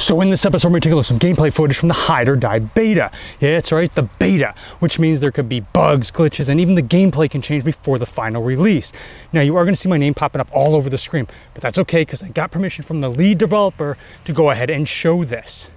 So in this episode, we're going to take a look at some gameplay footage from the Hide or Die beta. Yeah, that's right, the beta, which means there could be bugs, glitches, and even the gameplay can change before the final release. Now, you are going to see my name popping up all over the screen, but that's okay because I got permission from the lead developer to go ahead and show this.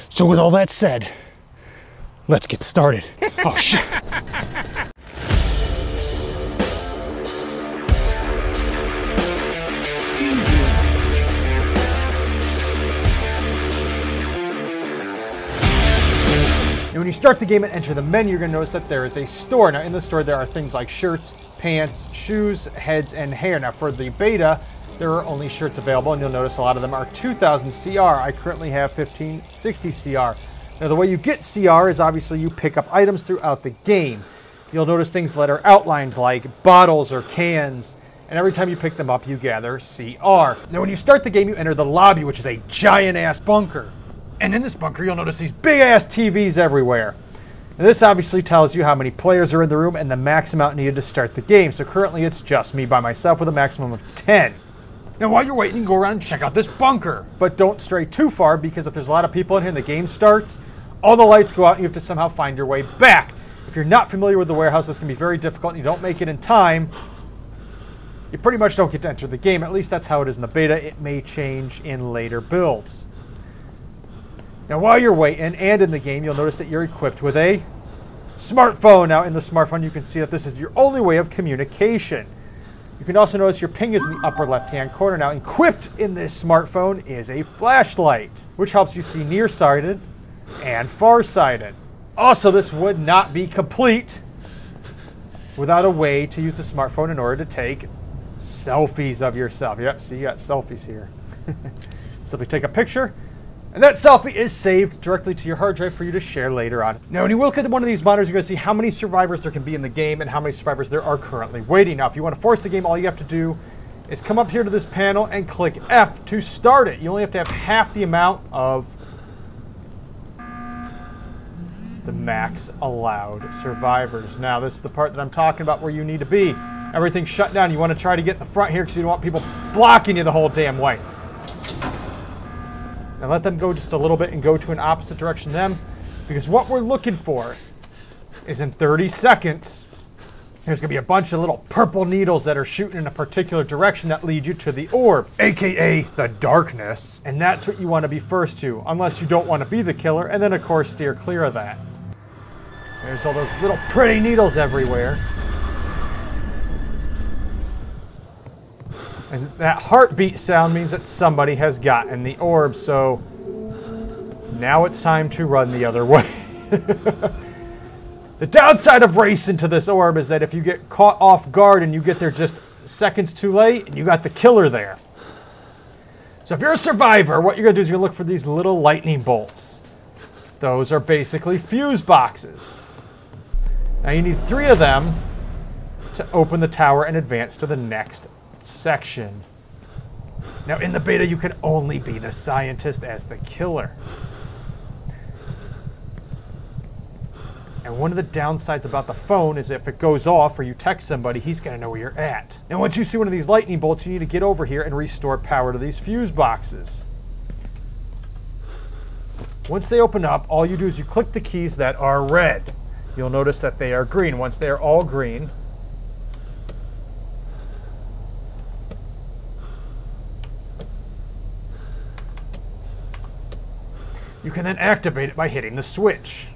So with all that said, let's get started. Oh, shit. And when you start the game and enter the menu, you're going to notice that there is a store. Now in the store there are things like shirts, pants, shoes, heads, and hair. Now for the beta, there are only shirts available, and you'll notice a lot of them are 2000 CR. I currently have 1560 CR. Now the way you get CR is obviously you pick up items throughout the game. You'll notice things that are outlined like bottles or cans, and every time you pick them up you gather CR. Now when you start the game you enter the lobby, which is a giant ass bunker. And in this bunker, you'll notice these big-ass TVs everywhere. And this obviously tells you how many players are in the room and the max amount needed to start the game. So currently, it's just me by myself with a maximum of 10. Now, while you're waiting, go around and check out this bunker. But don't stray too far, because if there's a lot of people in here and the game starts, all the lights go out and you have to somehow find your way back. If you're not familiar with the warehouse, this can be very difficult and you don't make it in time, you pretty much don't get to enter the game. At least that's how it is in the beta. It may change in later builds. Now while you're waiting and in the game, you'll notice that you're equipped with a smartphone. Now in the smartphone, you can see that this is your only way of communication. You can also notice your ping is in the upper left-hand corner. Now equipped in this smartphone is a flashlight, which helps you see nearsighted and farsighted. Also, this would not be complete without a way to use the smartphone in order to take selfies of yourself. Yep, see, you got selfies here. Simply take a picture, and that selfie is saved directly to your hard drive for you to share later on. Now, when you look at one of these monitors, you're going to see how many survivors there can be in the game and how many survivors there are currently waiting. Now, if you want to force the game, all you have to do is come up here to this panel and click F to start it. You only have to have half the amount of the max allowed survivors. Now, this is the part that I'm talking about where you need to be. Everything's shut down. You want to try to get in the front here because you don't want people blocking you the whole damn way. Now let them go just a little bit and go to an opposite direction to them, because what we're looking for is in 30 seconds, there's going to be a bunch of little purple needles that are shooting in a particular direction that lead you to the orb, aka the darkness. And that's what you want to be first to, unless you don't want to be the killer, and then of course steer clear of that. There's all those little pretty needles everywhere. And that heartbeat sound means that somebody has gotten the orb, so now it's time to run the other way. The downside of racing to this orb is that if you get caught off guard and you get there just seconds too late, and you got the killer there. So if you're a survivor, what you're going to do is you're going to look for these little lightning bolts. Those are basically fuse boxes. Now you need 3 of them to open the tower and advance to the next section. Now in the beta you can only be the scientist as the killer. And one of the downsides about the phone is if it goes off or you text somebody, he's going to know where you're at. Now once you see one of these lightning bolts, you need to get over here and restore power to these fuse boxes. Once they open up, all you do is you click the keys that are red. You'll notice that they are green. Once they are all green, you can then activate it by hitting the switch.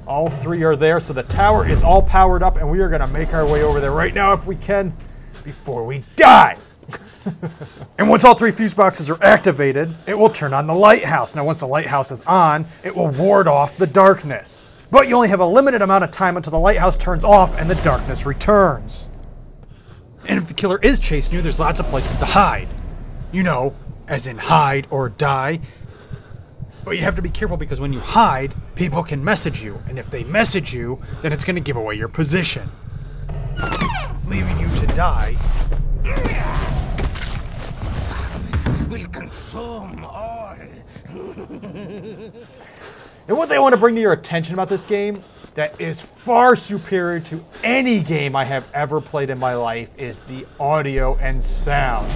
All 3 are there, so the tower is all powered up, and we are going to make our way over there right now if we can before we die. And once all 3 fuse boxes are activated, it will turn on the lighthouse. Now once the lighthouse is on, it will ward off the darkness. But you only have a limited amount of time until the lighthouse turns off and the darkness returns. And if the killer is chasing you, there's lots of places to hide. You know, as in hide or die. But you have to be careful because when you hide, people can message you. And if they message you, then it's going to give away your position, leaving you to die. Will consume all. And what they want to bring to your attention about this game that is far superior to any game I have ever played in my life is the audio and sound.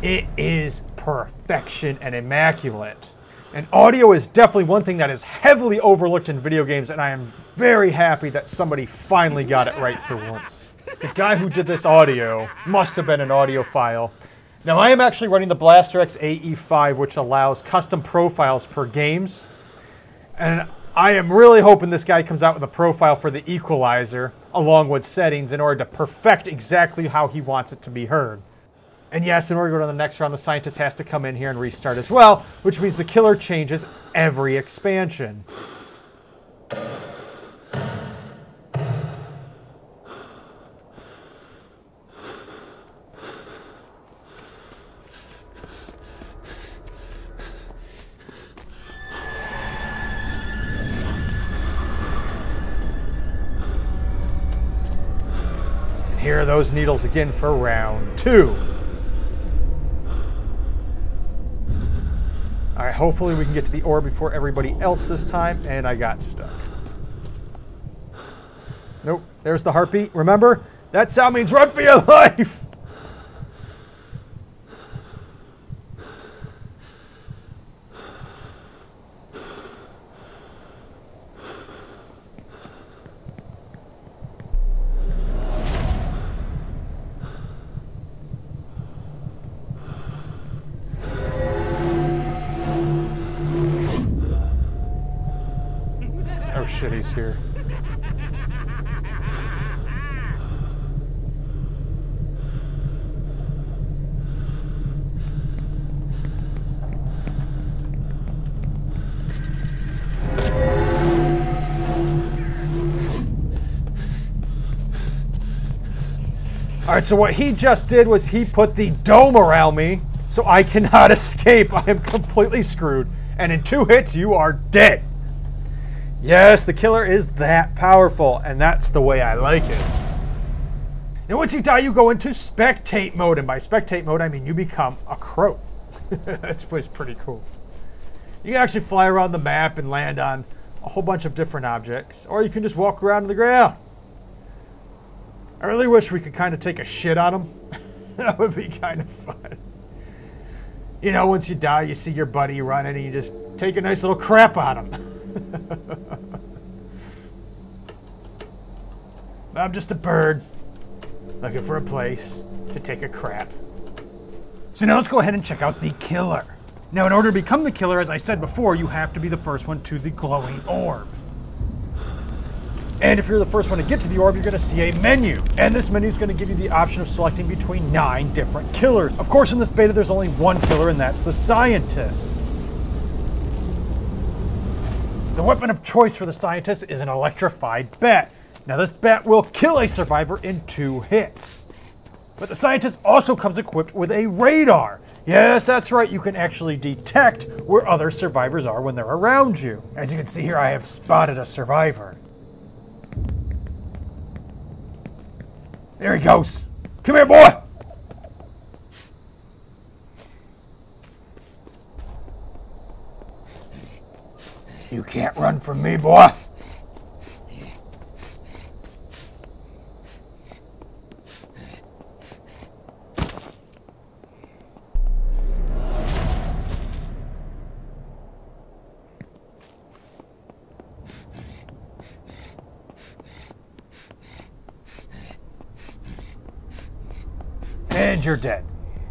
It is perfection and immaculate. And audio is definitely one thing that is heavily overlooked in video games, and I am very happy that somebody finally got it right for once. The guy who did this audio must have been an audiophile. Now, I am actually running the Blaster X AE5, which allows custom profiles per games. And I am really hoping this guy comes out with a profile for the equalizer, along with settings, in order to perfect exactly how he wants it to be heard. And yes, in order to go to the next round, the scientist has to come in here and restart as well, which means the killer changes every expansion. And here are those needles again for round 2. All right, hopefully we can get to the ore before everybody else this time, and I got stuck. Nope, there's the heartbeat. Remember, that sound means run for your life! Oh shit, he's here. All right, so what he just did was he put the dome around me, so I cannot escape. I am completely screwed. And in 2 hits, you are dead. Yes, the killer is that powerful, and that's the way I like it. And once you die, you go into spectate mode, and by spectate mode, I mean you become a crow. That's pretty cool. You can actually fly around the map and land on a whole bunch of different objects, or you can just walk around on the ground. I really wish we could kind of take a shit on them. That would be kind of fun. You know, once you die, you see your buddy running, and you just take a nice little crap on him. I'm just a bird looking for a place to take a crap. So now let's go ahead and check out the killer. Now, in order to become the killer, as I said before, you have to be the first one to the glowing orb. And if you're the first one to get to the orb, you're going to see a menu. And this menu is going to give you the option of selecting between 9 different killers. Of course, in this beta, there's only one killer, and that's the scientist. The weapon of choice for the scientist is an electrified bat. Now, this bat will kill a survivor in 2 hits. But the scientist also comes equipped with a radar. Yes, that's right, you can actually detect where other survivors are when they're around you. As you can see here, I have spotted a survivor. There he goes. Come here, boy! You can't run from me, boy. And you're dead.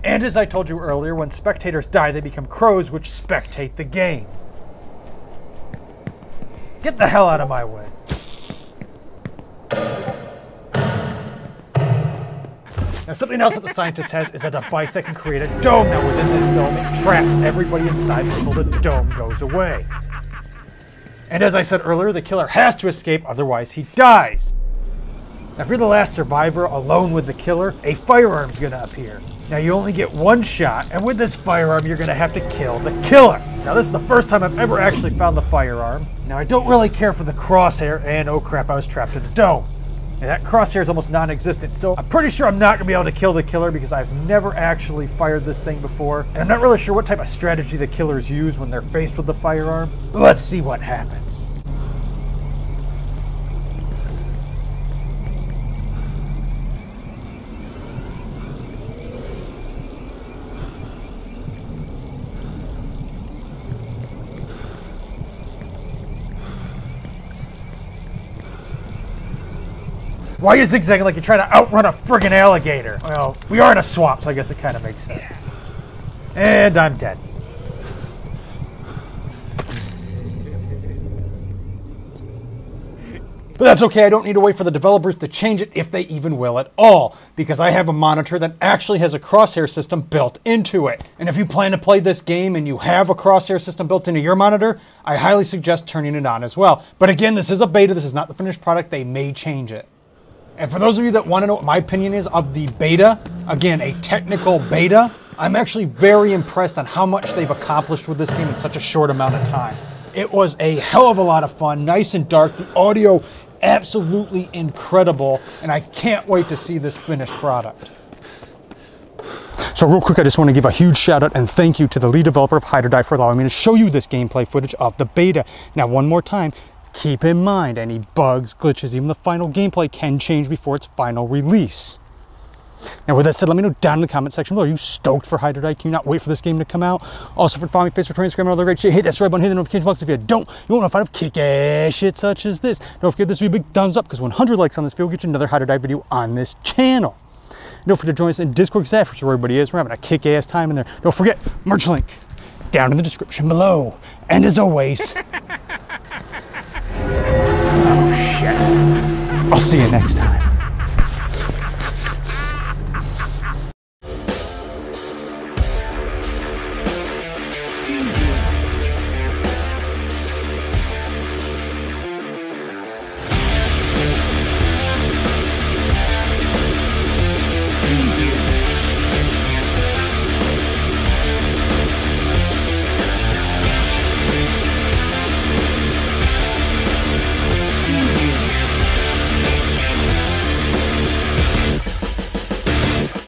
And as I told you earlier, when spectators die, they become crows, which spectate the game. Get the hell out of my way. Now, something else that the scientist has is a device that can create a dome. Now, within this dome, it traps everybody inside until the dome goes away. And as I said earlier, the killer has to escape, otherwise he dies. Now, if you're the last survivor alone with the killer, a firearm's going to appear. Now, you only get 1 shot, and with this firearm, you're going to have to kill the killer. Now, this is the first time I've ever actually found the firearm. Now, I don't really care for the crosshair, and oh crap, I was trapped in the dome. Now, that crosshair is almost non-existent, so I'm pretty sure I'm not going to be able to kill the killer because I've never actually fired this thing before, and I'm not really sure what type of strategy the killers use when they're faced with the firearm. But let's see what happens. Why are you zigzagging like you're trying to outrun a friggin' alligator? Well, we are in a swamp, so I guess it kind of makes sense. And I'm dead. But that's okay, I don't need to wait for the developers to change it, if they even will at all, because I have a monitor that actually has a crosshair system built into it. And if you plan to play this game and you have a crosshair system built into your monitor, I highly suggest turning it on as well. But again, this is a beta, this is not the finished product, they may change it. And for those of you that want to know what my opinion is of the beta, again, a technical beta, I'm actually very impressed on how much they've accomplished with this game in such a short amount of time. It was a hell of a lot of fun, nice and dark, the audio absolutely incredible, and I can't wait to see this finished product. So real quick, I just want to give a huge shout out and thank you to the lead developer of Hide or Die for allowing me to show you this gameplay footage of the beta. Now, one more time, keep in mind any bugs, glitches, even the final gameplay can change before its final release. Now, with that said, let me know down in the comment section below. Are you stoked for Hide or Die? Can you not wait for this game to come out? Also, for following me, Facebook, Twitter, Instagram, and all the great shit, hit that subscribe button, hit the notification box. If you don't, you won't find out kick-ass shit such as this. Don't forget this to be a big thumbs up, because 100 likes on this video will get you another Hide or Die video on this channel. Don't forget to join us in Discord, because that's where everybody is. We're having a kick-ass time in there. Don't forget, merch link down in the description below. And as always, oh shit, I'll see you next time.